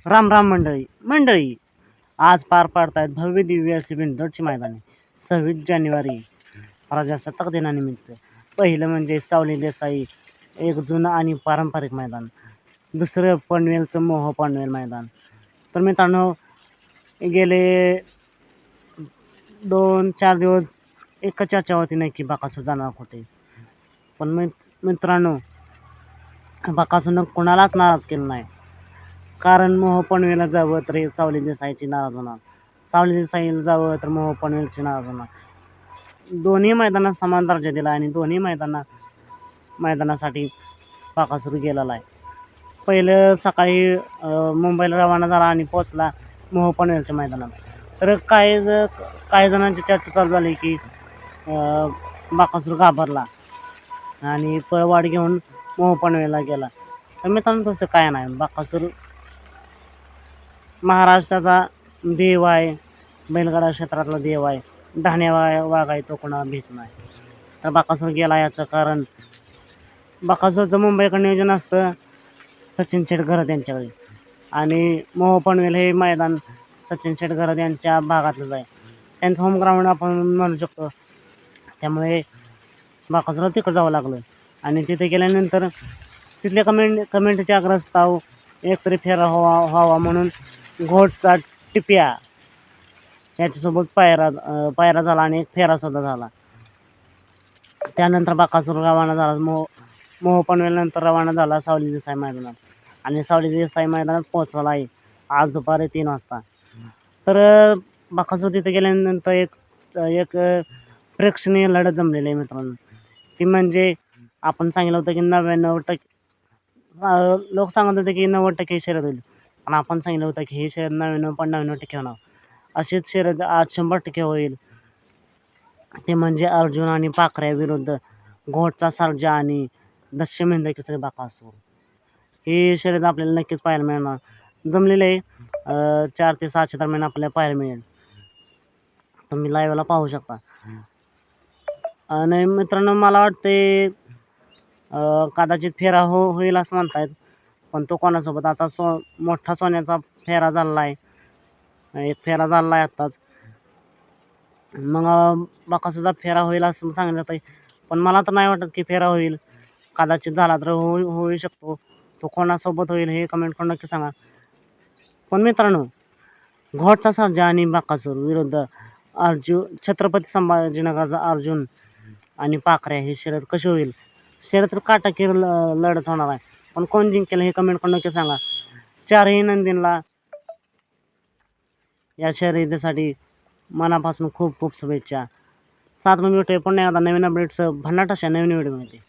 राम राम मंडळी आज पार पाडतायत भव्य दिव्य असे बिनजोडची मैदाने. 26 जानेवारी प्रजासत्ताक दिनानिमित्त पहिलं म्हणजे सावली देसाई, एक जुनं आणि पारंपरिक मैदान. दुसरं पनवेलचं मोह पनवेल मैदान. तर मित्रांनो, गेले 2-4 दिवस एकच चर्चा होती नाही की बकासूर जाणार कुठे. पण मित्रांनो, बकासूरनं कोणालाच नाराज केलं नाही. कारण मोह पनवेलला जावं तर सावली देसाईची नाराज होणार, सावली देसाईला जावं तर मोह पनवेलची नाराज होणार. दोन्ही मैदानात समान दर्जा दिला आणि दोन्ही मैदानासाठी बकासूर गेलेला आहे. पहिलं सकाळी मुंबईला रवाना झाला आणि पोचला मोह पनवेलच्या मैदानात. तर काही जणांची चर्चा चालू झाली की बकासूर घाबरला आणि पळवाट घेऊन मोह पनवेलला गेला. तर मित्रांनो, तसं काय नाही. बकासूर महाराष्ट्राचा देव आहे, बैलगाडा क्षेत्रातला देव आहे. ढाण्या वाघ आहे, तो कोणाला भीत नाही. तर बकासूर गेला याचं कारण, बकासूरचं मुंबईकडे नियोजन असतं सचिन शेठ घरत यांच्याकडे आणि मोह पनवेल हे मैदान सचिन शेठ घरत यांच्या भागातलंच आहे, त्यांचं होम ग्राउंड आपण म्हणू शकतो. त्यामुळे बकासूरला तिकडं जावं लागलं आणि तिथे गेल्यानंतर तिथल्या कमेंटच्या अग्रस्ताव एकतरी फेरा व्हावा म्हणून घोटचा टिप्या याच्यासोबत पायरा झाला आणि एक फेरासुद्धा झाला. त्यानंतर बकासूर रवाना झाला मोह पनवेलनंतर रवाना झाला सावली देसाई मैदानात आणि सावली देसाई मैदानात पोहोचलेला आहे आज दुपारी 3 वाजता. तर बकासूर तिथे गेल्यानंतर एक प्रेक्षणीय लढत जमलेली आहे मित्रांनो. ती म्हणजे आपण सांगितलं होतं की 99% लोक सांगत होते की 90% शर्यत होईल, पण आपण सांगितलं होतं की ही शर्यत 99.99% होणार. अशीच शर्यत आज 100% होईल. ते म्हणजे अर्जुन आणि पाखऱ्या विरुद्ध घोटचा सर्जा आणि दशमेंद्र केसरी बकासूर. ही शर्यत आपल्याला नक्कीच पाहायला मिळणार. जमलेले 4 ते 6च्या दरम्यान आपल्याला पाहायला मिळेल. तुम्ही लाईव्हला पाहू शकता. आणि मित्रांनो, मला वाटते कदाचित फेरा होईल असं म्हणतायत, पण तो कोणासोबत आता मोठा सोन्याचा फेरा झाला आहे, एक फेरा झाला आहे आत्ताच. मग बकासूरचा फेरा होईल असं सांगितलं आहे, पण मला तर नाही वाटत की फेरा होईल. कदाचित झाला तर होऊ शकतो. तो कोणासोबत होईल हे कमेंट करून नक्की सांगा. पण मित्रांनो, घोटचा सर्जा आणि बकासूर विरुद्ध छत्रपती संभाजीनगरचा अर्जुन आणि पाखऱ्या ही शर्यत कशी होईल? शर्यत तर काटाकीर लढत होणार आहे, पण कोण जिंकेल हे कमेंट करून नक्की सांगा. 4ही नंदींना या शर्यतीसाठी मनापासून खूप खूप शुभेच्छा. सात भेटूया पुन्हा एकदा नवीन अपडेट्स भन्नाट अशा नवीन व्हिडिओमध्ये.